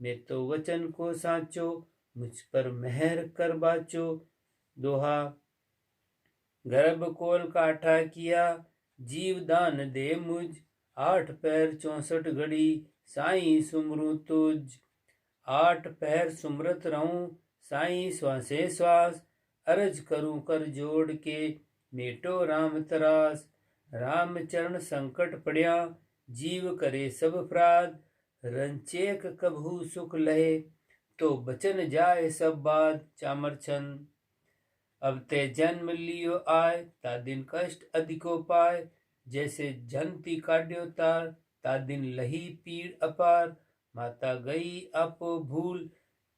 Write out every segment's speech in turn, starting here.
मैं तो वचन को साचो, मुझ पर मेहर कर बाचो। दोहा। गर्भ कोल काठा किया, जीव दान दे मुझ। 8 पैर 64 घड़ी, साईं सुमरू तुझ। 8 पैर सुमरत रहूं, साईं श्वासे श्वास। अर्ज करूं कर जोड़ के, मेटो राम तरास। राम चरण संकट पड़िया, जीव करे सब अपराध। रंचेक कभू सुख लहे, तो बचन जाए सब बात। चामरचंद। अब ते जन्म लियो आय, ता दिन कष्ट अधिको पाए। जैसे जनती काट्यो तार, ता दिन लही पीड़ अपार। माता गई आपो भूल,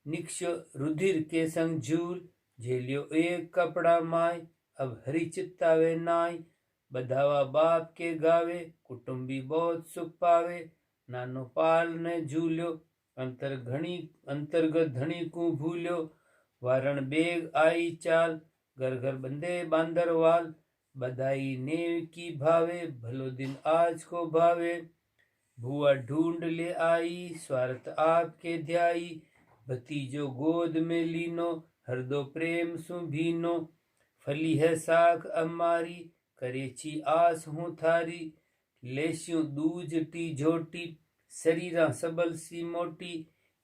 निक्ष्यो रुधिर के संग झूल। झेलियो एक कपड़ा माय, अब हरि चित्तावे नाय। बधावा बाप के गावे, कुटुंबी बहुत सुख पावे। नानो पाल ने झूल्यो, अंतर्गत धनी को भूल्यो। वारण बेग आई चाल, घर घर बंदे बांदरवाल। बधाई नेव की भावे, भलो दिन आज को भावे। भुआ ढूंढ ले आई, स्वार्थ आपके ध्याई। भतीजो गोद में लीनो, हरदो प्रेम सु भीनो। फली है साख अमारी, करेची आस हूँ थारी। लेस्यूं दूज टी झोटी, शरीरा सबल सी मोटी।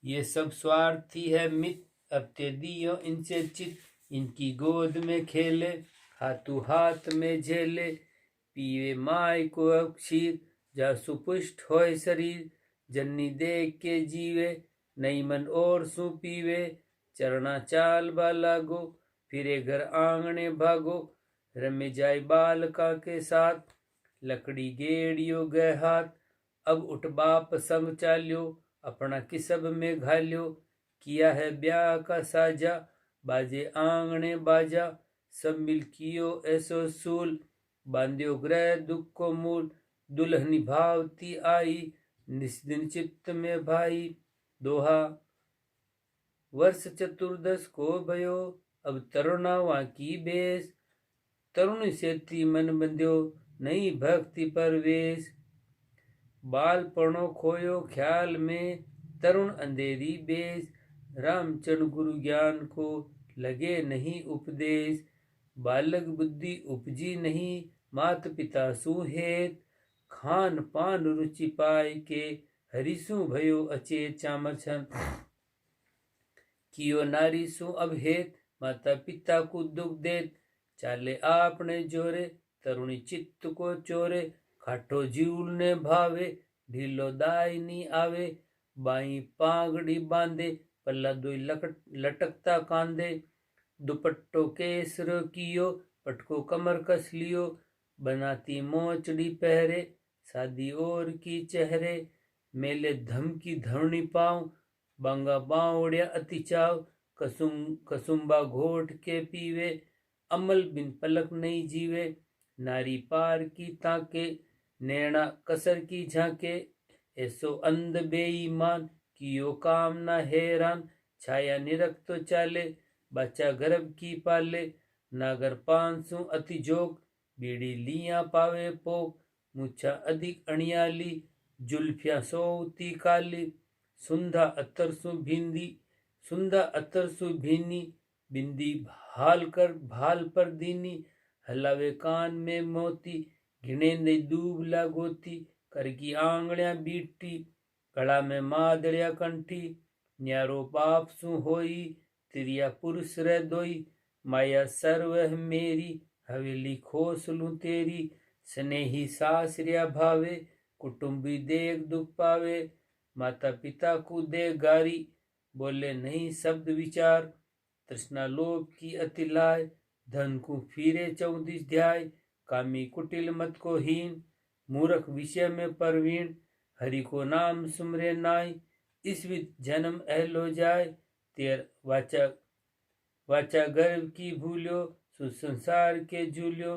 ये सब स्वार्थी है मित, अब ते दियो इनसे चित। इनकी गोद में खेले, हाथों हाथ में झेले। पीवे माय को अब क्षीर, जा सुपुष्ट होय शरीर। जन्नी देख के जीवे, नई मन और सु पीवे। चरना चाल बालागो, फिरे घर आंगने भागो। रमे जाय बालका के साथ, लकड़ी गेड़ियो गए हाथ। अब उठ बाप संग चाल्यो, अपना किसब में घाल्यो। किया है ब्याह का साजा, बाजे आंगने बाजा। सब मिल कियो ऐसो सूल, बांध्यो ग्रह दुख को मूल। दुल्हनी भावती आई, निस्दिन चित्त में भाई। दोहा। वर्ष चतुर्दश को भयो, अब तरुणावा की बेस। तरुण सेती मन बंध्यो, नई भक्ति परवेश। बालपणो खोयो ख्याल में, तरुण अंधेरी बेस। रामचंद्र गुरु ज्ञान को लगे नहीं उपदेश। बालक बुद्धि उपजी नहीं, मात पिता सुहेत। खान पान रुचि पाए के, हरिसु भयो अचेत। चामरचंद। कियो नारी सु अभेद, माता पिता को दुख देत। चाले आपने जोरे, तरुणी चित्त को चोरे। खाटो जीव ने भावे, ढीलो दाई नी आवे। बाई पागड़ी बांधे, पल्ला दुई लटकता कांदे। दुपट्टो केसर कियो, पटको कमर कस लियो। बनाती मोचड़ी पहरे, शादी और की चेहरे। मेले धम की धरणी पाँव, बांगा बावड़िया अति चाव। कसुम्बा घोट के पीवे, अमल बिन पलक नहीं जीवे। नारी पार की ताके, नैना कसर की झांके। ऐसो अंध बेईमान, कियो काम ना हैरान। छाया निरक्त चाले, बच्चा गर्भ की पाले। नागर पांसु अति जोग, बीड़ी लिया पावे पोक। मुछा अधिक अणियाली, जुल्फिया सोती काली। सुंधा अतर सु भीनी, बिंदी भाल पर दीनी। हलावे कान में मोती, घिने ने दूब लागोती। कर की आंगड़िया बीटी, गला में मादड़िया कंठी। न्यारो पाप सु होई, तिरिया पुरुष रह दोई। माया सर्व है मेरी, हवेली खोस लूं तेरी। स्नेही सासरिया भावे, कुटुंबी देख दुख पावे। माता पिता को दे गारी, बोले नहीं शब्द विचार। तृष्णा लोभ की अति लाय, धन को फिरे 34 ध्याय। कामी कुटिल मत को हीन, मूर्ख विषय में परवीण। हरि को नाम सुमरे नाय, इस विध जन्म अहलो जाय। तेर वाचा गर्भ की भूल्यो, सुसंसार के झूल्यो।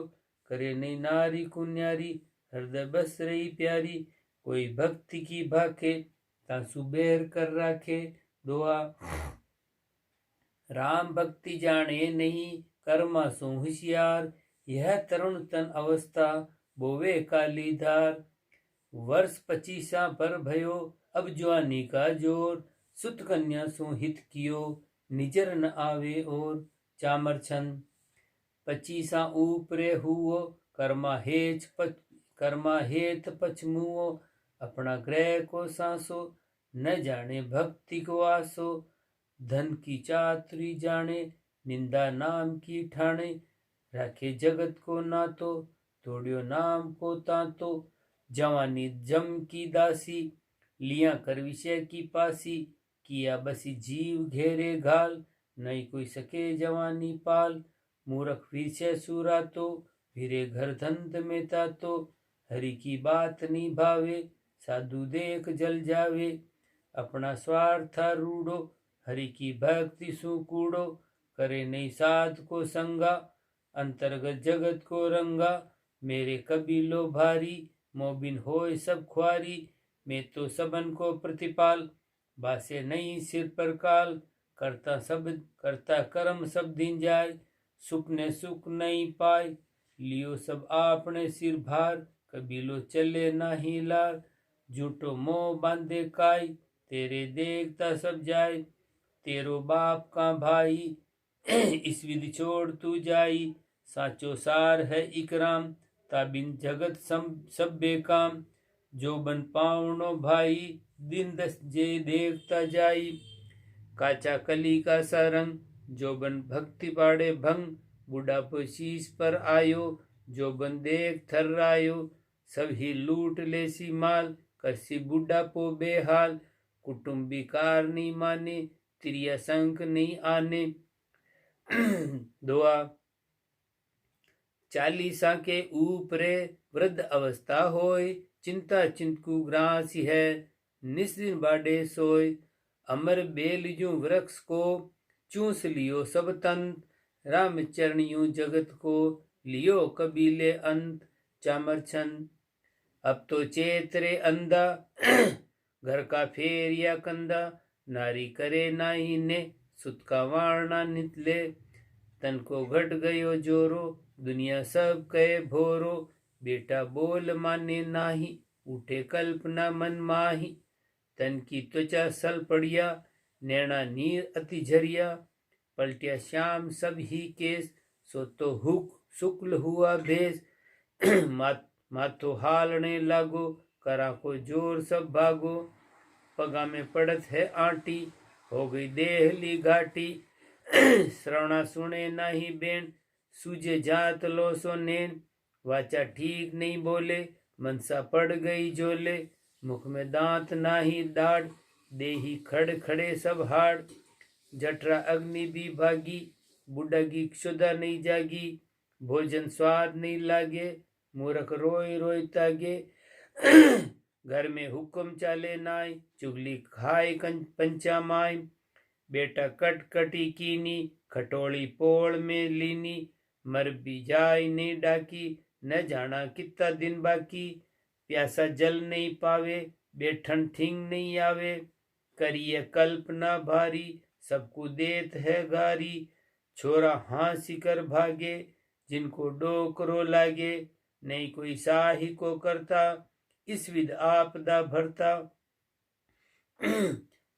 करे नहीं नारी को न्यारी, हृदय बस रही प्यारी। कोई भक्ति की भाखे, तासु बेर कर राखे। दोहा। राम भक्ति जाने नहीं, कर्मा सु होशियार। यह तरुण तन अवस्था, बोवे काली धार। वर्ष 25 पर भयो, अब जवानी का जोर। सुत कन्या सो हित कियो, निजर न आवे और। चामर छंद। 25 ऊपरे हुओ, कर्मा हेत पछमुओ। अपना ग्रह को सांसो, न जाने भक्ति को आसो। धन की चातुरी जाने, निंदा नाम की ठाणे। राखे जगत को नातो, तोड़ियो नाम को तांतो। जवानी जम की दासी, लिया कर विषय की पासी। किया बसी जीव घेरे घाल, नहीं कोई सके जवानी पाल। मूर्ख विषय सूरा तो, फिरे घर धंध में तातो। हरि की बात नहीं भावे, साधु देख जल जावे। अपना स्वार्थ रूढ़ो, हरि की भक्ति सुकूड़ो। करे नहीं साध को संगा, अंतर्गत जगत को रंगा। मेरे कबीलो भारी, मोबिन होए सब ख्वारी। मैं तो सबन को प्रतिपाल, बासे नहीं सिर पर काल। करता कर्म सब दिन जाए, सुख ने सुख नहीं पाए। लियो सब आपने सिर भार, कबीलो चले नाही लार। झूठो मोह बांधे काई, तेरे देखता सब जाए। तेरो बाप का भाई, इस विधि छोड़ तू जाई। साचो सार है इकराम, ताबिन जगत सब बेकाम। जो बन पावनो भाई, दिन दस जे देखता जाई। काचा कली का सरंग, जो बन भक्ति पाड़े भंग। बुढ़ापो शीश पर आयो, जो बन देख थर्रायो। सब ही लूट ले सी माल, करसी बुढ़ापो बेहाल। कुटुंबी कार नहीं माने, त्रिया संक नहीं आने। दुआ। 40 के ऊपरे वृद्ध अवस्था होय, चिंता चिंतकु ग्रासी है। निस्दिन बाडे सोय, अमर बेल यूं वृक्ष को। चूस लियो सब तंत, राम चरण यूं जगत को। लियो कबीले अंत। चामर छंद। अब तो चेतरे अंधा, घर का फेर या कंधा। नारी करे नाही ने, सुत का वाणा नितले। तन को घट गयो जोरो, दुनिया सब कहे भोरो। बेटा बोल माने नाही, उठे कल्पना मन माही। तन की त्वचा सल पड़िया, नैना नीर अति झरिया। पलटिया श्याम सब ही केस, सो तो हुक शुक्ल हुआ भेष। माथो हालने लागो, करा को जोर सब भागो। पगा में पड़त है आटी, हो गई देहली घाटी। श्रवणा सुने नाही बेन, सूझे जात लो सो नैन। वाचा ठीक नहीं बोले, मनसा पड़ गई झोले। मुख में दांत नाही दाढ़, देही खड़ खड़े सब हाड़। जठरा अग्नि भी भागी, बुढ़ा की क्षुधा नहीं जागी। भोजन स्वाद नहीं लागे, मूर्ख रोय रोय तागे। घर में हुक्म चाले नाय, चुगली खाए पंचा माय। बेटा कट कटी कीनी, खटोली पोल में लीनी। मर भी जाय नहीं डाकी, न जाना कितना दिन बाकी। प्यासा जल नहीं पावे, बैठन थिंग नहीं आवे। करिए कल्पना भारी, सबको देत है गारी। छोरा हाँसी कर भागे, जिनको डोकरो लागे। नहीं कोई साही को करता, इस विध आपदा भरता।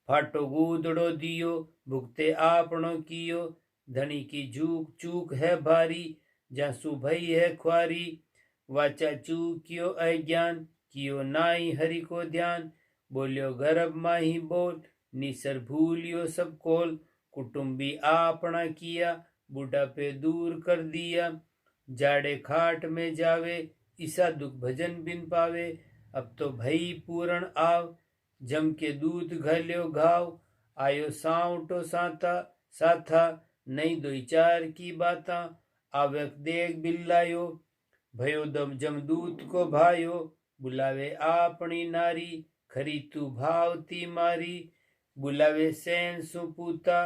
फाटो गूदड़ो दियो, भुगते आपनो कियो। धनी की झूक चूक है भारी, जासू भई है ख्वारी। वाचा चूकियो अज्ञान, कियो नाई हरि को ध्यान। बोलियो गर्भ माही बोल, निसर भूलियो सब कोल। कुटुंबी आपना किया, बुढ़ापे दूर कर दिया। जाड़े खाट में जावे, ईसा दुख भजन बिन पावे। अब तो भई पूरण आव, जम के दूध घल्यो घाव। आयो साउटो साथा, नहीं दो चार की बाता। आवक देख बिल्लायो, भयो दम जमदूत को भायो। बुलावे आपनी नारी, खरी तू भावती मारी। बुलावे सैन सुपूता,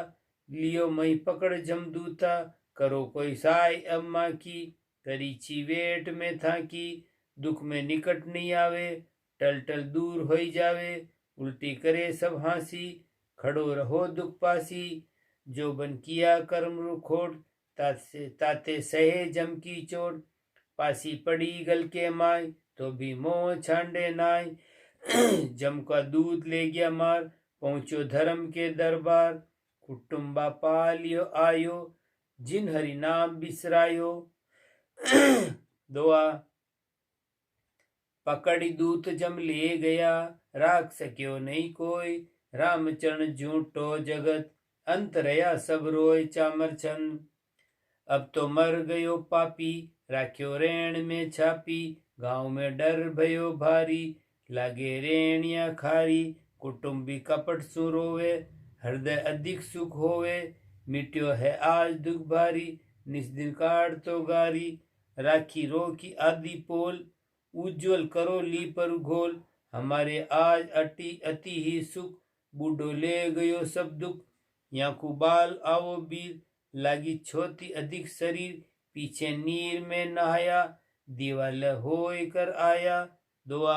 लियो मई पकड़ जमदूता। करो कोई साई अम्मा की, करी चीवेट में था की। दुख में निकट नहीं आवे, टल टल दूर होई जावे। उल्टी करे सब हांसी, खड़ो रहो दुख पासी। जो बन किया कर्म रुखोट, ताते सहे जम की चोट। पासी पड़ी गल के माय, तो भी मोह छांडे नाय। जम का दूध ले गया मार, पहुँचो धर्म के दरबार, कुटुम्बा पालियो आयो, जिन हरि नाम बिसरायो। दुआ। पकड़ी दूत जम ले गया, राख सक्यो नहीं कोई, रामचरण झूठो जगत, अंत रया सब रोय चामर छंद। अब तो मर गयो पापी, राख्यो रेण में छापी, गांव में डर भयो भारी, लागे रेणिया खारी, कुटुंबी कपट सु रोवे, हृदय अधिक सुख होवे, मिट्यो है आज दुख भारी, निस दिन काट तो गारी, राखी रो की आदि पोल, उज्ज्वल करो ली पर घोल, हमारे आज अति ही सुख, बूढ़ो ले गयो सब दुख, याकू बाल आओ बीर, लागी छोटी अधिक शरीर, पीछे नीर में नहाया, दीवाल होय कर आया। दुआ।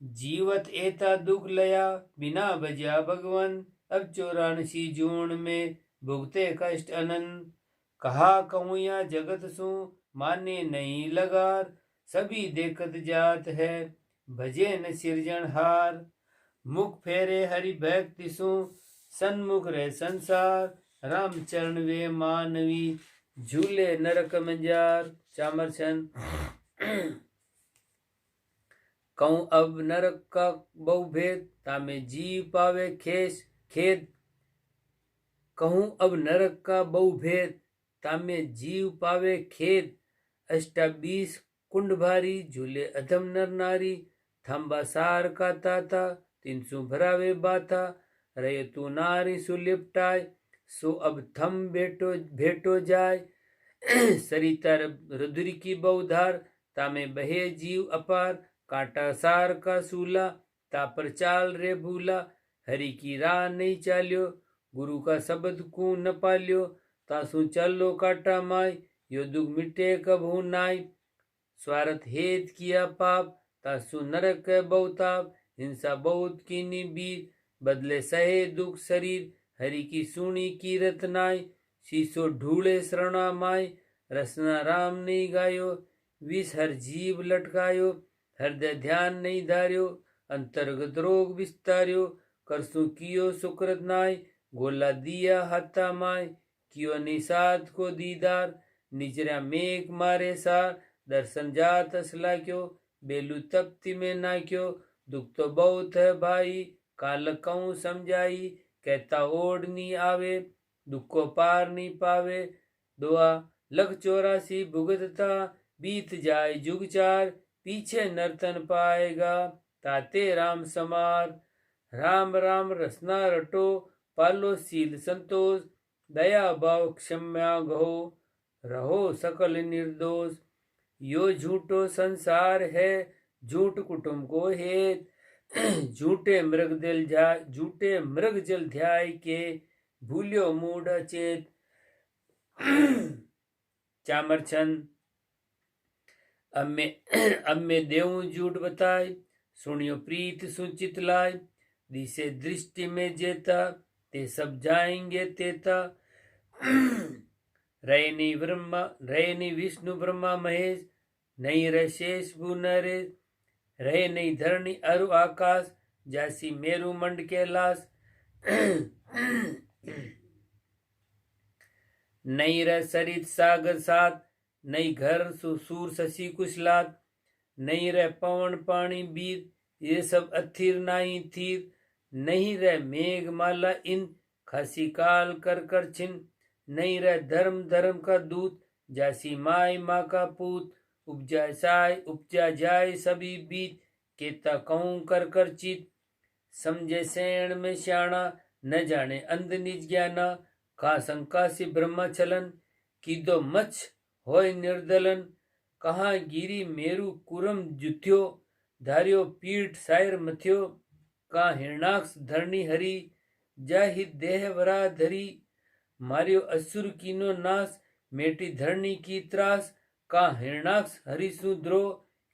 जीवत एता दुख लया, बिना बजा भगवन, अब 84 जून में भुगते कष्ट अनंत, कहा कहूँ या जगत सु, माने नहीं लगार, सभी देखत जात है, भजे न सिरजनहार, मुख फेरे हरि भक्ति सु, सन्मुख रहे संसार, रामचरण वे मानवी, झूले नरक मंजार। चामरचंद। कहूँ अब नरक का बहु भेद, तामे जीव पावे खेद। कहूँ अब नरक का बहु भेद, तामे जीव पावे खेद, 28 कुंड भारी, झूले अधम नर नारी, थम्बा सार का ताता, 300 भरावे बाथा, रहे तू नारी सु लिपटाए, सो अब थम भेटो जाय, सरिता रुद्री की बहुधार, तामे बहे जीव अपार, कांटा सार का सूला, तापर चाल रे भूला, हरि की राह नहीं चाल्यो, गुरु का शब्द को न पाल्यो, तासु चलो काटा माय, यो दुख मिटे कभू नाय, स्वार्थ हेत किया पाप, तासु नरक बहुताप, हिंसा बहुत कीनी बीर, बदले सहे दुख शरीर, हरि की सुनी की रतनाय, शीशो ढूले शरणा माय, रसना राम नहीं गायो, विष हर जीव लटकायो, हृदय ध्यान नहीं धार्यो, अंतर्गत रोग विस्तार्यो, करसु कियो सुकृत नाय, गोला दिया हत्ता माय, कियो निषाद को दीदार, निजरा मेघ मारे सार, दर्शन जात असला क्यों, बेलू तप्ति में ना क्यों, दुख तो बहुत है भाई, काल कहूँ समझाई, कहता ओढ़नी आवे, दुख को पार नहीं पावे। दुआ। लख 84 भुगतता, बीत जाए जुग चार, पीछे नर्तन पाएगा, ताते राम समार, राम राम रसना रटो, पालो सील संतोष, दया भाव क्षम्या गहो, रहो सकल निर्दोष, यो झूठो संसार है, झूठ कुटुंब को हेत, झूठे मृग जल ध्याय के, भूल्यो मूढ़ चेत। चामरचंद। अब मैं देऊं झूठ बताए, सुनियो प्रीत सुचित लाए, दिसे दृष्टि में जेता, ते सब जाएंगे तेता, रहे नहीं विष्णु ब्रह्मा महेश, नहीं रहे शेष भू नरेश, रहे नहीं धरणी अरु आकाश, जैसी मेरु मंड कैलाश, नहीं रह सरित सागर सात, नहीं घर सूर शशि कुशलात, नहीं रह पवन पानी बीर, ये सब अथिर नाही थीर, नहीं रह मेघ माला इन, खासी काल कर छिन, नहीं रह धर्म का दूत, जैसी माई माँ का पूत, उपजा जाए सभी बीत, केता कहूँ कर चित, समझे सैण में श्याणा, न जाने अंध निज ज्ञाना, का शंका से ब्रह्मा चलन, की दो मच्छ होय निर्दलन, कहाँ गिरी मेरु कुरम जुथ्यो, धार्यो पीठ सायर मथ्यो, का हिरणाक्ष धरणी हरि, जाहि देह वरा धरी, मार्यो असुर कीनो नाश, मेटी धरणी की त्रास, का हिरणाक्ष हरि सु द्रोह,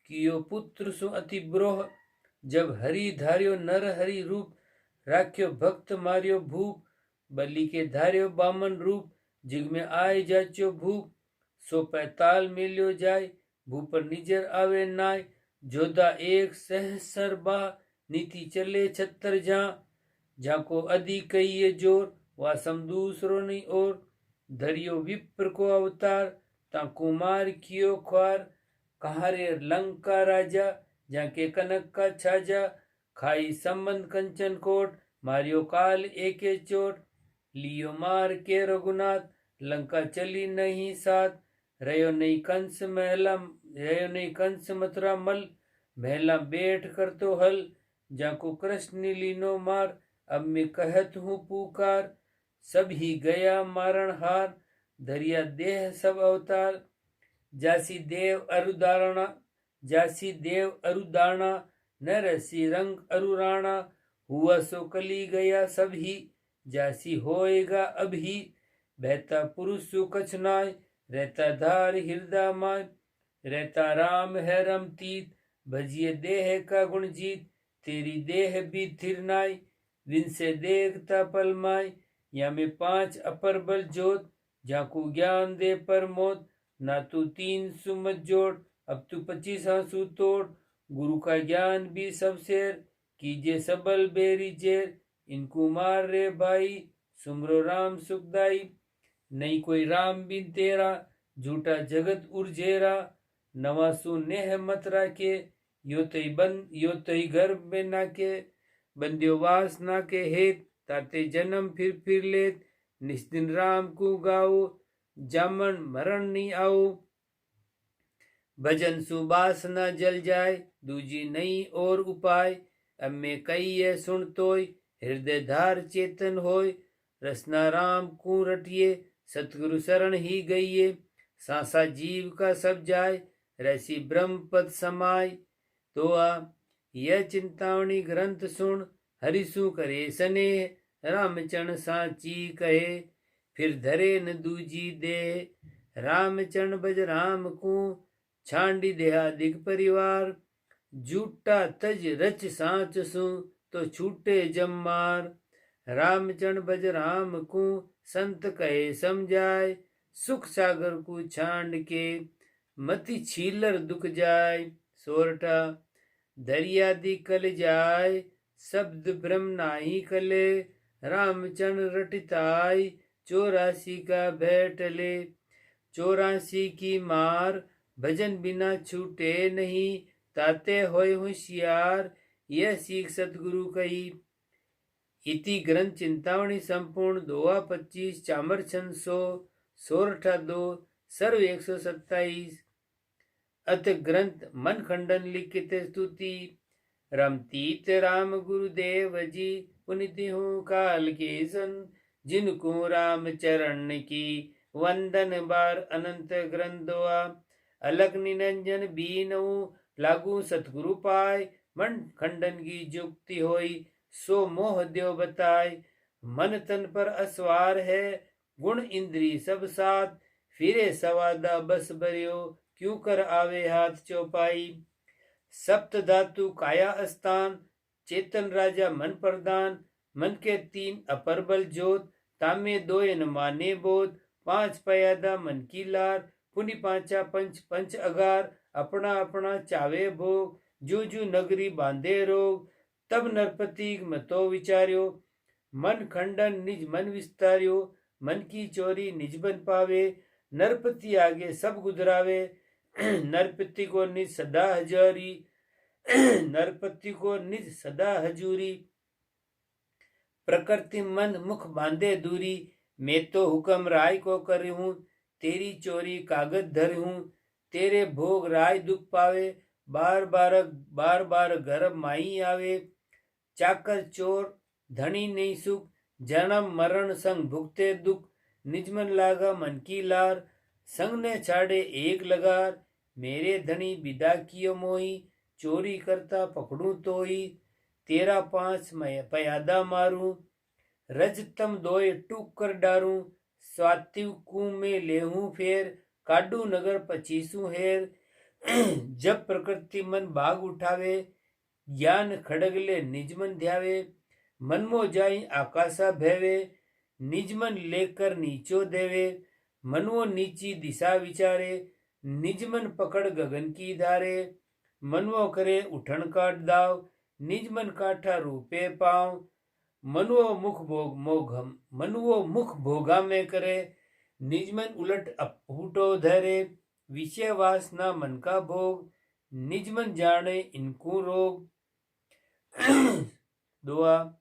कियो पुत्र सु अति ब्रोह, जब हरि धार्यो नर हरि रूप, राख्यो भक्त मार्यो भूप, बलि के धार्यो बामन रूप, जिग में आए जाच्यो भूप, सो पैताल मिल्यो जाय, भूपर निजर आवे नाय, जोधा एक सहस्र बा, नीति चले 76 जा, जाको अधि कहिए जोर वा सम दूसरो नहीं और धरियो विप्र को अवतार ता कुमार कियो ख्वार कहारे लंका राजा जाके कनक का छाजा खाई संबंध कंचन कोट मारियो काल एके चोट लियो मार के रघुनाथ लंका चली नहीं साथ रयो नहीं कंस मथुरा मल महला बैठ कर तो हल जाको कृष्ण लीनो मार अब मैं कहत हूँ पुकार सब ही गया मारण हार धरिया देह सब अवतार जासी देव अरुदारणा नरसी रंग अरुराणा हुआ सो कली गया सब ही जासी होएगा अभी बहता पुरुष सु कछ नाय रहता धार हृदय माय रहता राम है रमतीत भजिए देह का गुण जीत तेरी देह भी थिर नाय विनसे देखता पलमाय या में 5 अपर बल जोत जाकू ज्ञान दे पर मोत ना तू 3 सुमत जोड़ अब तू 25 आंसू तोड़ गुरु का ज्ञान भी सब शेर कीजे सबल बेरी जेर इनको मार रे भाई सुमरो राम सुखदाई नहीं कोई राम बिन तेरा झूठा जगत उर्जेरा नवासु नेह मत राके यो तई घर में नाके बंदियो वास ना के हेत ताते जन्म फिर लेत निस्दिन राम को गाओ जामन मरण नहीं आओ भजन सुबास न जल जाए दूजी नहीं और उपाय अब में कई ये सुन तोय हृदय धार चेतन होय रसना राम को रटिए सतगुरु शरण ही गईये सांसा जीव का सब जाय रसी ब्रह्म पद समाय तो यह चिंतावनी ग्रंथ सुन हरिसु करे सने रामचरण साची कहे फिर धरे न दूजी दे रामचरण बज राम को छांडी देहादिक परिवार झूठा तज रच सांच सु तो छूटे जम्मार रामचरण बज राम को संत कहे समझाए सुख सागर को छांड के मति छीलर दुख जाय सोरठा दरिया दी कल जाय शब्द ब्रह्म नाही कले रामचंद्र रटिताय 84 का बैठले 84 की मार भजन बिना छूटे नहीं ताते होय होशियार यह सीख सतगुरु कही इति ग्रंथ चिंतावणी संपूर्ण 2:25 चामर 600 सोरठा 2 सर्व 127 अत ग्रंथ मन खंडन लिखित स्तुति रमतीत राम गुरुदेव जी पुनित हूँ काल के सन जिनको राम चरण की वंदन बार अनंत ग्रंथ दुआ अलग निरंजन बीनऊ लागू सतगुरु पाय मन खंडन की जुक्ति होई सो मोह देव बताय मन तन पर असवार है गुण इंद्री सब साथ फिरे सवादा बस बरियो क्यों कर आवे हाथ चौपाई सप्त धातु काया स्थान चेतन राजा मन प्रदान मन के 3 अपर बल जोत तामे 2 न माने बोध 5 पयादा मन की लार पुनि 5 पंच अगार अपना अपना चावे भोग जू नगरी बांधे रोग तब नरपति मतो विचार्यो मन खंडन निज मन विस्तार्यो मन की चोरी निज बन पावे नरपति आगे सब गुदरावे नरपति को निज सदा हजारी नरपति को निज सदा हजूरी प्रकृति मन मुख बांधे दूरी मैं तो हुक्म राय को कर हूँ तेरी चोरी कागज धर हूँ तेरे भोग राय दुख पावे बार बार घर माई आवे चाकर चोर धनी नहीं सुख जन्म मरण संग भुगते दुख निजमन लागा मन की लार संग ने छाड़े एक लगार मेरे धनी विदा कियो मोही चोरी करता पकड़ू तोई तेरा 5 मैं पयादा मारूं रजतम 2 टूक कर डारूं स्वाति कु में लेहूं फेर काडू नगर 25 हेर जब प्रकृति मन बाग उठावे ज्ञान खड़गले निजमन ध्यावे मन मो जाई आकाशा भैवे निजमन लेकर नीचो देवे मनवो नीची दिशा विचारे निजमन पकड़ गगन की धारे मनवो करे उठन काट दाव निजमन काठा रूपे पाव मनुओ मुख भोगा में करे, निज मन उलट अपूटो धरे, विषय वासना मन का भोग, निज मन जाने इनको रोग। दुआ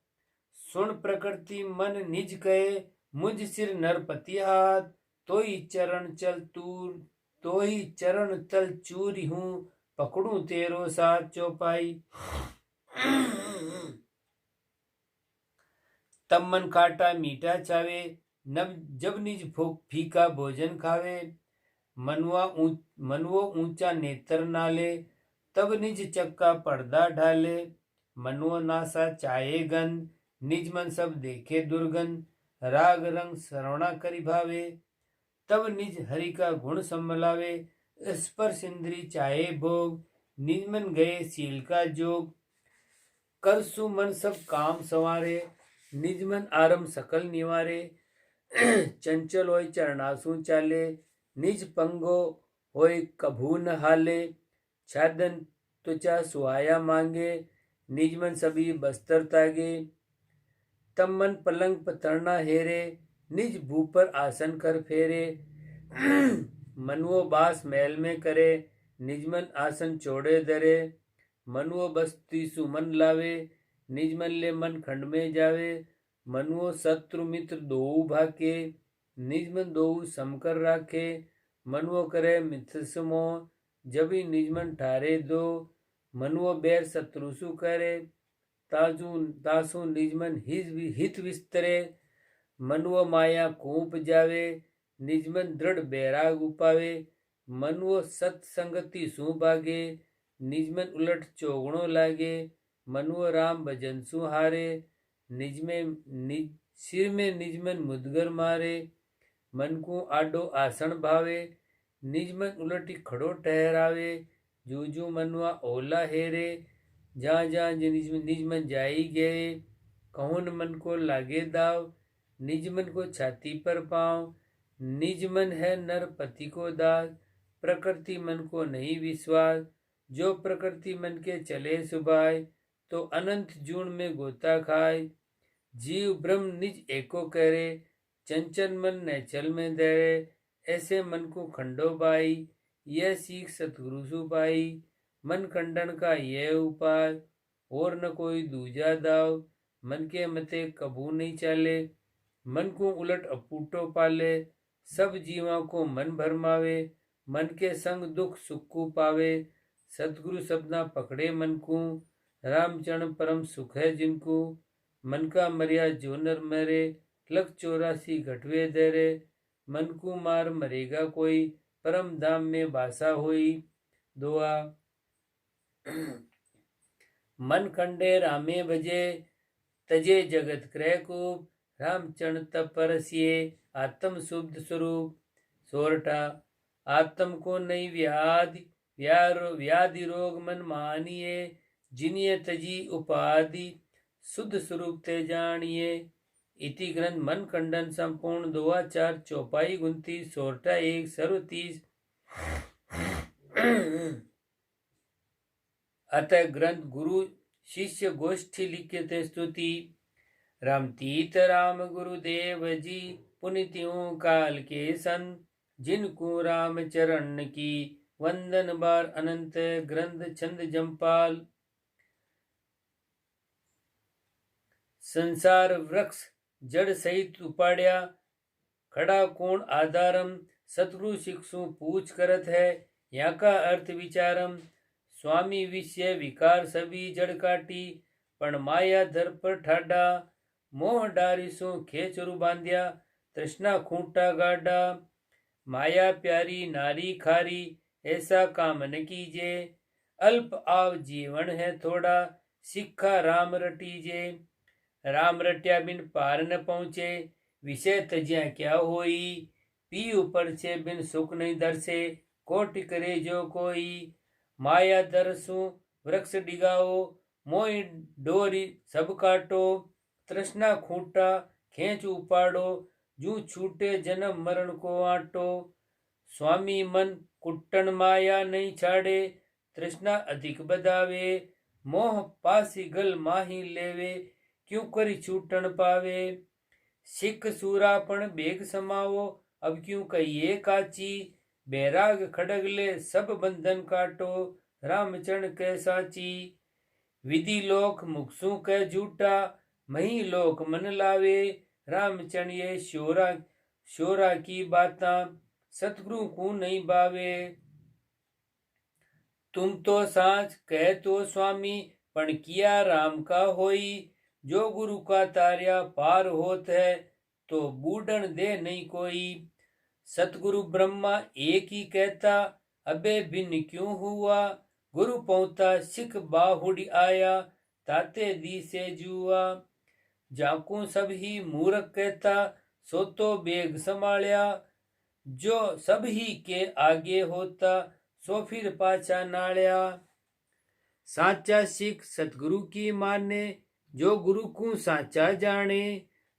सुन प्रकृति मन निज कहे, मुझ सिर नरपति हाथ, तो ही चरण तल चूरी हूँ, पकड़ू तेरो साथ चौपाई। तब मन काटा मीठा चावे, जब निज फीका भोजन खावे, मनुओ ऊंचा नेत्र नाले, तब निज चक्का पर्दा ढाले, मनुओ नासा चाहे गंध, निज मन सब देखे दुर्गंध, राग रंग श्रवणा करि भावे, तब निज हरि का गुण संभलावे, स्पर्श इंद्री चाहे भोग, निज मन गए सील का जोग, कर सु मन सब काम संवारे, निज मन आरम सकल निवारे, चंचल होय चरणासु चाले, निज पंगो होय कभू न हाले, छादन त्वचा सुहाया मांगे, निज मन सभी बस्तर तागे, तब मन पलंग पतरना हेरे, निज भू पर आसन कर फेरे, मनुओ बास महल में करे, निज मन आसन चौड़े धरे, मनुओ बस्ती सुमन लावे, निज मन ले मन खंड में जावे, मनुओ शत्रु मित्र दोऊ भाके, निज मन दोऊ समकर राखे, मनुओ करे मित्र समोह, जबी निज मन ठारे दो, मनुओ बैर शत्रु सु करे, तासु निज मन हित विस्तरे, मनुओ माया कूप जावे, निज मन दृढ़ बैराग उपावे, मनुओ सत्संगति सु भागे, निज मन उलट चौगणो लागे, मनुओ राम भजन सु हारे, सिर में निज मन मुदगर मारे, मन को आडो आसन भावे, निज मन उलटी खड़ो ठहरावे, जू मनुआ ओला हेरे, जहाँ जहाँ निज मन जाई गए, कौन मन को लागे दाव, निज मन को छाती पर पाँव, निज मन है नरपति को दास, प्रकृति मन को नहीं विश्वास, जो प्रकृति मन के चले सुभाय, तो अनंत जून में गोता खाए, जीव ब्रह्म निज एको करे, चंचल मन न चल में दरे, ऐसे मन को खंडो बाई, यह सीख सतगुरु सु पाई, मन खंडन का यह उपाय, और न कोई दूजा दाव, मन के मते कबू नहीं चाले, मन को उलट अपूटो पाले, सब जीवों को मन भरमावे, मन के संग दुख सुख को पावे, सतगुरु सपना पकड़े मन को, रामचरण परम सुख है जिनको, मन का मरिया जो नर मरे, लख 84 घटवे दरे, मन को मार मरेगा कोई, परम धाम में बासा होई। दुआ मन खंडे रामे भजे, तजे जगत क्रय को, रामचरण तप परसिए, आत्म शुद्ध स्वरूप। सोरठा आत्म को नहीं व्याधि रोग मन मानिए, जिनिय तजी उपाधि, शुद्ध स्वरूप ते जानिए। इति ग्रंथ मन खंडन संपूर्ण 2-4 चौपाई 29 सोरठा 1 सर्व 30। अतः ग्रंथ गुरु शिष्य गोष्ठी लिखते स्तुति। रामतीत राम गुरुदेव जी, पुनित्यों काल के सन, जिनको राम चरण की वंदन बार अनंत। ग्रंथ छंद जमपाल। संसार वृक्ष जड़ सहित उपाड्या, खड़ा कोण आधारम, सतगुरु शिक्षु पूछ करत है, यहाँ का अर्थ विचारम। स्वामी विषय विकार सभी जड़ काटी, पण माया धर पर ठाडा, मोह डारी सो खेचरु बांध्या, तृष्णा खूंटा गाडा। माया प्यारी नारी खारी, ऐसा काम न कीजे, अल्प आव जीवन है थोड़ा, सिक्खा राम रटीजे। राम रट्या बिन पार न पहुँचे, विषय तज्या क्या होई, पी ऊपर से बिन सुख नहीं दरसे, कोटि करे जो कोई। माया दरसु वृक्ष डिगाओ, मोहि डोरी सब काटो, तृष्णा खूंटा खेच उपाड़ो, जू छूटे जन्म मरण को आटो। स्वामी मन कुट्टन माया नहीं छाड़े, तृष्णा अधिक बदावे, मोह पासी गल माही लेवे, क्यों करी छूटन पावे। सिख सूरा पण बेग समावो, अब क्यों कहिए काची। बैराग खड़ग ले सब बंधन काटो, रामचरण कै साची। विधि लोक मुक्सु कै झूठा, मही लोक मन लावे। रामचरण ये शोरा शोरा की बाता, सतगुरु को नहीं बावे। तुम तो साच कह तो स्वामी, पण किया राम का होई। जो गुरु का तार्या पार होत है, तो बूढ़न दे नहीं कोई। सतगुरु ब्रह्मा एक ही कहता, अबे भिन्न क्यों हुआ। गुरु पहुंता सिख बाहुड़ी आया, ताते दी से जुआ। जाकू सब ही मूर्ख कहता, सो तो बेग संभालिया। जो सब ही के आगे होता, सो फिर पाछा नालिया। साचा सिख सतगुरु की माने, जो गुरु को साचा जाने।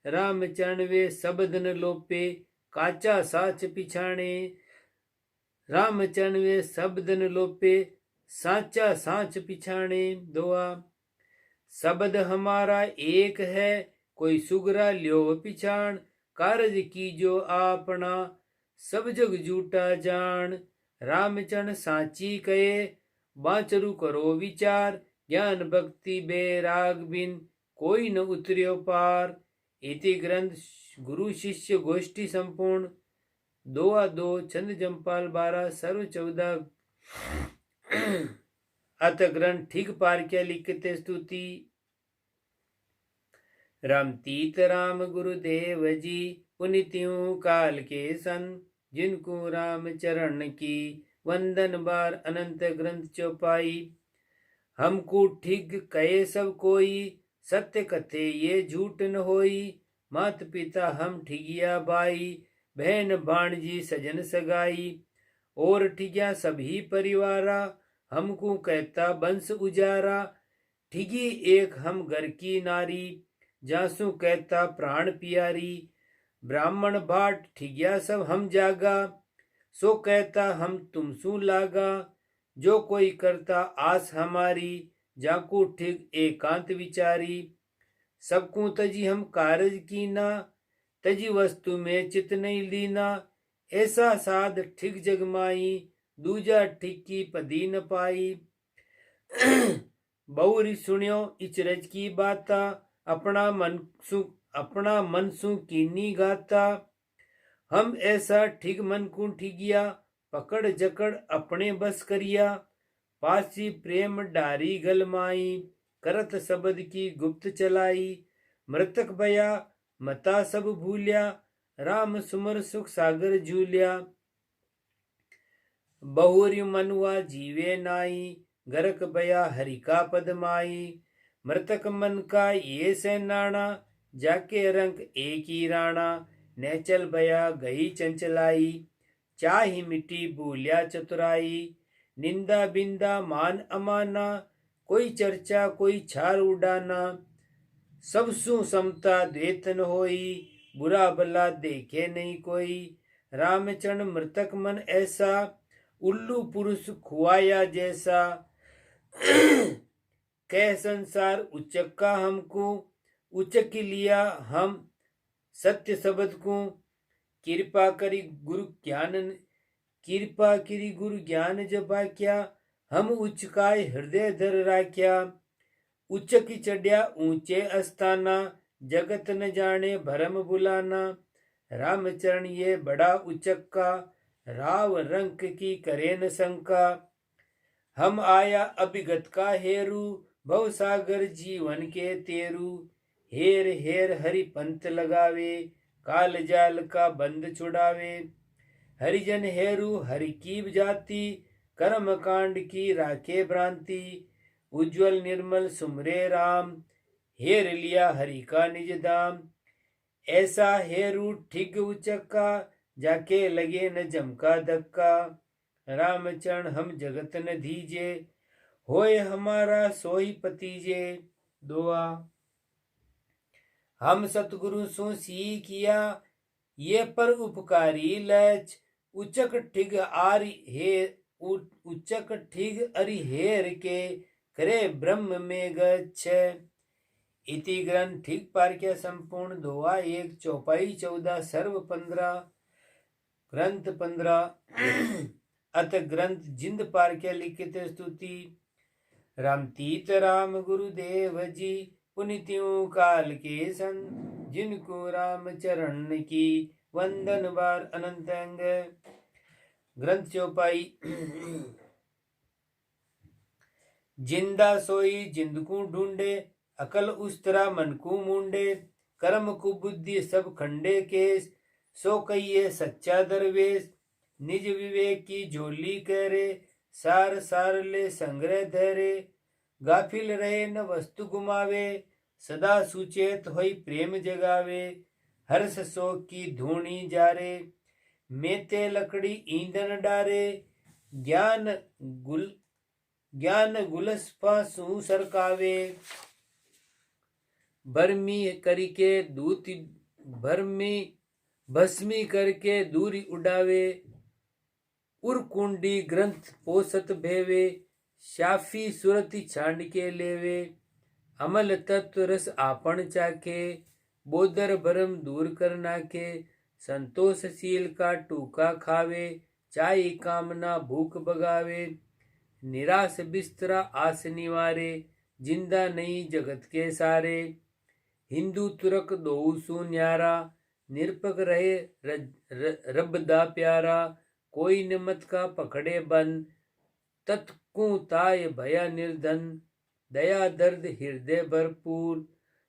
रामचरण वे सबदन लोपे, काचा साच पिछाणे। रामचरण वे सबदन लोपे, साचा साच पिछाणे। दोआ शब्द हमारा एक है, कोई सुगरा ल्यो पिछाण। कारज की जो आपना, सब जग झूठा जान। रामचरण साची कहे, बाचरु करो विचार। ज्ञान भक्ति बैराग बिन, कोई न उतरियो पार। इति ग्रंथ गुरु शिष्य गोष्ठी संपूर्ण। 2 छंद जमपाल 12 सर्व 14। अत ग्रंथ ठीक पार क्या लिखते स्तुति। राम तीत राम गुरुदेव जी, पुनित्यों काल के सन। जिनको राम चरण की, वंदन बार अनंत ग्रंथ चौपाई। हमको ठीक कहे सब कोई, सत्य कथे ये झूठ न होई। मात पिता हम ठिगिया बाई, बहन भाणजी सजन सगाई। और ठिगिया सभी परिवारा, हमको कहता वंश उजारा। ठिगी एक हम घर की नारी, जासू कहता प्राण प्यारी। ब्राह्मण भाट ठिगिया सब हम जागा, सो कहता हम तुमसू लागा। जो कोई करता आस हमारी, जाकू ठिग एकांत विचारी। सबको तजी हम कारज कीना, तजी वस्तु में चित नहीं लीना। ऐसा साध ठिग जगमाई, दूजा ठिग की पदी न पाई। बहुरी सुनियो इचरज की बाता, अपना मन सु कीनी गाता। हम ऐसा ठिग मन को ठिगिया, पकड़ जकड़ अपने बस करिया। पासी प्रेम डारी गलमाई, करत शब्द की गुप्त चलाई। मृतक भया मता सब भूलिया, राम सुमर सुख सागर झूलिया। बहुरी मनुआ जीवे नाई, गरक भया हरि का पद माई। मृतक मन का ये सेनाना, जाके रंग एक ही राणा। नेचल भया गई चंचलाई, चाही मिट्टी भूलिया चतुराई। निंदा बिंदा मान अमाना, कोई चर्चा कोई छार उड़ाना। सब सु समता द्वेतन होई, बुरा भला देखे नहीं कोई। रामचरण मृतक मन ऐसा, उल्लू पुरुष खुआया जैसा। कह संसार उच्चक का हमको, उच्चक लिया हम सत्य शब्द को। कृपा करी गुरु ज्ञान जपा क्या, हम उच्चकाय हृदय धर राख्या। उच्चक चढ़िया ऊंचे अस्ताना, जगत न जाने भरम बुलाना। रामचरण ये बड़ा उच्चक का, राव रंक की करे न शंका। हम आया अभिगत का हेरु, भव सागर जीवन के तेरु। हेर हेर हरि पंथ लगावे, काल जाल का बंद छुड़ावे। हरिजन हेरु हरि की जाति, कर्म कांड की राखे भ्रांति। उज्जवल निर्मल सुमरे राम, हेर लिया हरि का निज धाम। ऐसा हेरु ठिग उचक्का, जाके लगे न जमका धक्का। रामचरण हम जगत न दीजे, होए हमारा सोई पतीजे। दुआ हम सतगुरु सु सीखिया, ये पर उपकारी लच। उचक ठिग अरि हेर के, करे ब्रह्म में गच्छ। इति ग्रंथ ठीक पार्क्य संपूर्ण दोहा 1 चौपाई 14 सर्व 15 ग्रंथ 15 अत ग्रंथ जिंद पार्क्य लिखित स्तुति रामतीत राम गुरुदेव जी पुनित्यों काल के संत जिनको राम चरण की वंदन बार अनंत अंग ग्रंथ चौपाई जिंदा सोई जिंद को ढूंढे अकल उस्तरा मन को मूंडे कर्म को बुद्धि सब खंडे केस सो कहिए सच्चा दरवेश निज विवेक की झोली करे सार सार ले संग्रह धरे गाफिल रहे न वस्तु गुमावे सदा सुचेत होई प्रेम जगावे हर्ष शोक की धूणी जारे मेते लकड़ी ईंधन डारे ज्ञान गुलस्फा सु सरकावे भरमी करके दूती भरमी भस्मी करके दूरी उड़ावे उरकुंडी ग्रंथ पोसत भेवे शाफी सुरति छांड के लेवे अमल तत्व रस आपन चाखे बोधर भरम दूर कर नाके संतोषशील का टूका खावे चाय कामना भूख बगावे निराश बिस्तरा आस निवारे जिंदा नहीं जगत के सारे हिंदू तुरक दो सु न्यारा निरपक रहे रब दा प्यारा कोई न मत का पकड़े बन तत्कु ताय भया निर्धन दया दर्द हृदय भरपूर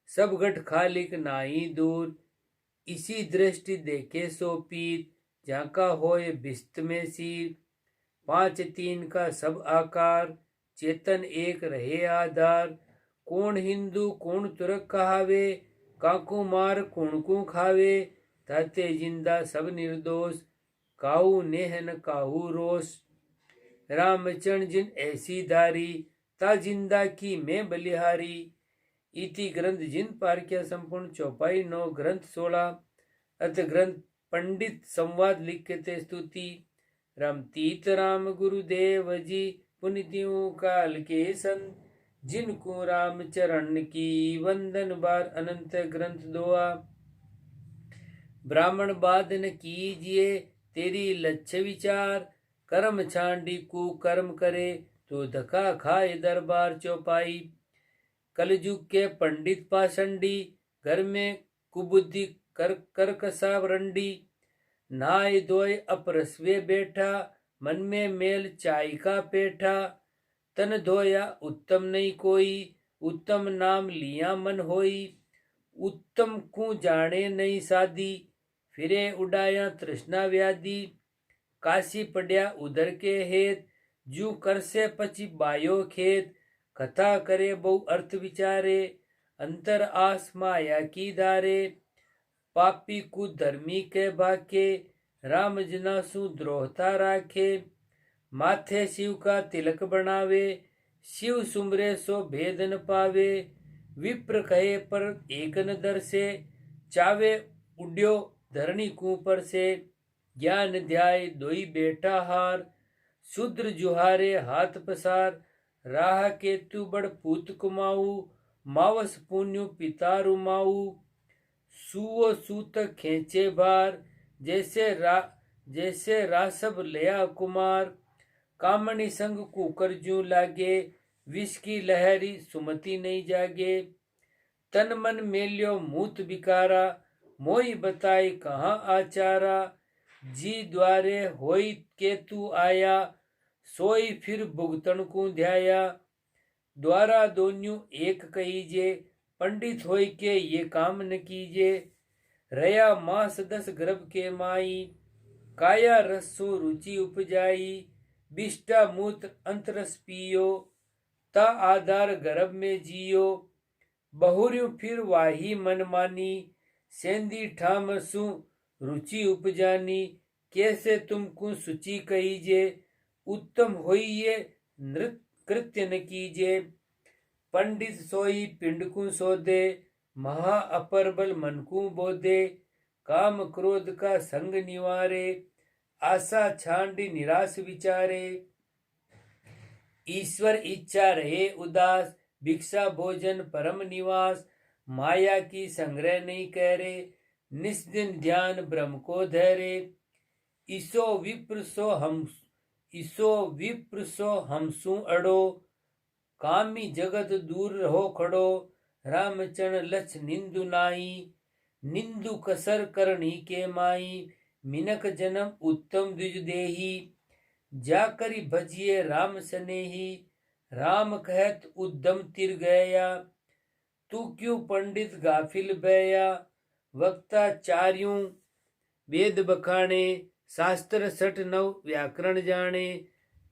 सब घट खालिक नाई दूर इसी दृष्टि देखे सो पीर झांका होए बिस्त में सीर 5 3 का सब आकार चेतन एक रहे आधार कौन हिंदू कौन तुरक कहावे काकू मार कौन को खावे ताते जिंदा सब निर्दोष काहू नेह न काहू रोष रामचरण जिन ऐसी धारी ता जिंदा की मैं बलिहारी इति ग्रंथ जिन पार्क्य संपूर्ण चौपाई 9 ग्रंथ 16 अत ग्रंथ पंडित संवाद लिखते स्तुति रामतीत राम गुरुदेव जी पुनित्यों काल के संत जिनको राम चरण की वंदन बार अनंत ग्रंथ दोआ ब्राह्मण बाध न कीजिए तेरी लक्ष्य विचार कर्म छांडी को कर्म करे तो धक्का खाए दरबार चौपाई कलयुग के पंडित पाषंडी घर में कुबुद्धि कर कसा रंडी नहाय धोय अपरसवे बैठा मन में मेल चाय का पेठा तन धोया उत्तम नहीं कोई उत्तम नाम लिया मन होई उत्तम को जाने नहीं सादी फिरे उड़ाया तृष्णा व्याधि काशी पड्या उधर के हेत जू कर से पची बायो खेत कथा करे बहु अर्थ विचारे अंतर आस माया की दारे पापी कु धर्मी के बाके राम जनासु द्रोहता राखे माथे शिव का तिलक बनावे शिव सुमरे सो भेद न पावे विप्र कहे पर एक न दर से चावे उड्यो धरणी कुपर से ज्ञान ध्याय दोई बेटा हार शूद्र जुहारे हाथ पसार राह के तू बड़ पूत कुमाऊ मावस पुण्य पिता रुमाऊ सुओ सूत खेचे बार जैसे रासब लया कुमार कामनी संग कुकर जू लागे विष की लहरी सुमति नहीं जागे तन मन मेल्यो मूत बिकारा मोई बताई कहाँ आचारा जी द्वारे होई के तू आया सोई फिर भुगतन को ध्याया द्वारा दोन्यू एक कहीजे पंडित होई के ये काम न कीजे रया मास 10 गर्भ के माई काया रसो रुचि उपजाई बिष्टा मूत अंतरस पियो ता आधार गर्भ में जियो बहुर्यु फिर वाही मन मानी सेंदी ठाम सु रुचि उपजानी कैसे तुमको सुचि कहीजे उत्तम होइए नृत्य कृत्य न कीजे पंडित सोई पिंड को सोदे महा अपर बल मन को बोधे काम क्रोध का संग निवारे आशा छांडी निराश विचारे ईश्वर इच्छा रहे उदास भिक्षा भोजन परम निवास माया की संग्रह नहीं करे, निस्दिन ध्यान ब्रह्म को धरे। ईसो विप्र सो हमसु अड़ो, कामी जगत दूर रहो खड़ो। रामचरण लक्ष निंदु नाई, निंदु कसर करणी के माई। मिनक जन्म उत्तम द्विज देही, जाकरि भजिए राम सनेही। राम कहत उद्दम तिर गया, तू क्यों पंडित गाफिल बया। वक्ता चार्यों वेद बखाने, शास्त्र सठ नव व्याकरण जाने।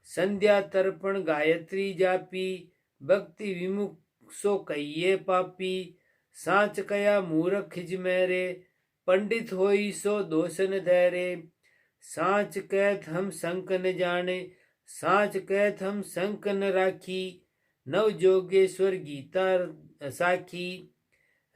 संध्या तर्पण गायत्री जापी, भक्ति विमुख सो कहिए पापी। सांच कया मूर्ख खिज मेरे, पंडित होई सो दोषन धैरे। सांच कहत हम संक न जाने, सांच कहत हम संक न राखी। नव जोगेश्वर गीता साखी,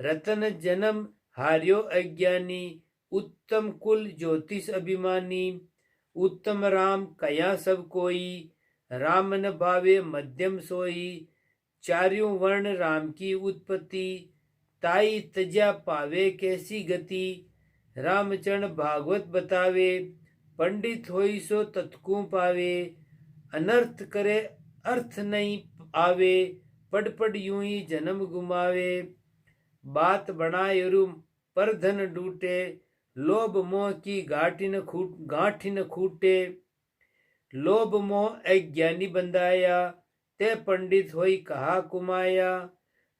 रतन जन्म हार्यो अज्ञानी। उत्तम कुल ज्योतिष अभिमानी, उत्तम राम कया सब कोई। राम न भावे मध्यम सोई, चार्यों वर्ण राम की उत्पत्ति। ताई तज्या पावे कैसी गति, रामचरण भागवत बतावे। पंडित होई सो तत्कू पावे, अनर्थ करे अर्थ नहीं आवे। पढ़ पढ़ यूं ही जन्म गुमावे, बात बनायरु पर धन डूटे। लोभ मोह की गांठी न खूटे। लोभ मोह अज्ञानी बंधाया, ते पंडित होई कहा कुमाया।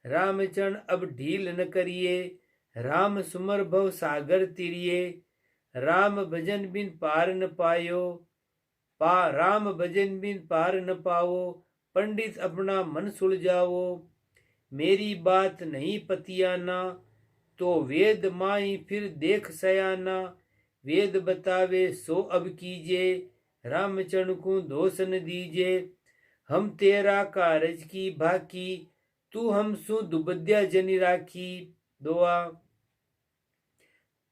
रामचरण अब ढील न करिए, राम सुमर भव सागर तिरिए। राम भजन बिन पार न पायो, राम भजन बिन पार न पाओ। पंडित अपना मन सुलझाओ, मेरी बात नहीं पतियाना। तो वेद माई फिर देख सयाना, वेद बतावे सो अब कीजे। रामचरण को दोष न दीजे, हम तेरा कारज की भाकी। तू हम सु दुबद्या जनि राखी। दुआ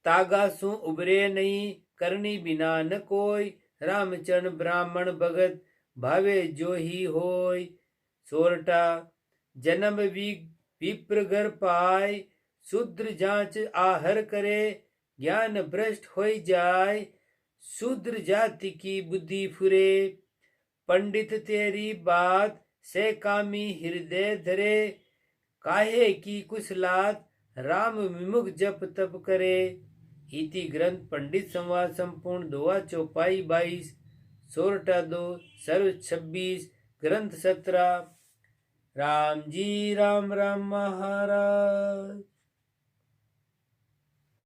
तागा सु उबरे नहीं, करनी बिना न कोई। रामचरण ब्राह्मण भगत, भावे जो ही होय। सोरठा जन्म विप्र घर पाय, शूद्र जांच आहर करे। ज्ञान भ्रष्ट होई जाय, शूद्र जाति की बुद्धि फुरे। पंडित तेरी बात से कामी हृदय धरे। काहे की कुशलात राम विमुख जप तप करे। इति ग्रंथ पंडित संवाद संपूर्ण, दोहा चौपाई 22, सोरठा 2, सर्व 26, ग्रंथ 17। राम जी राम राम महाराज।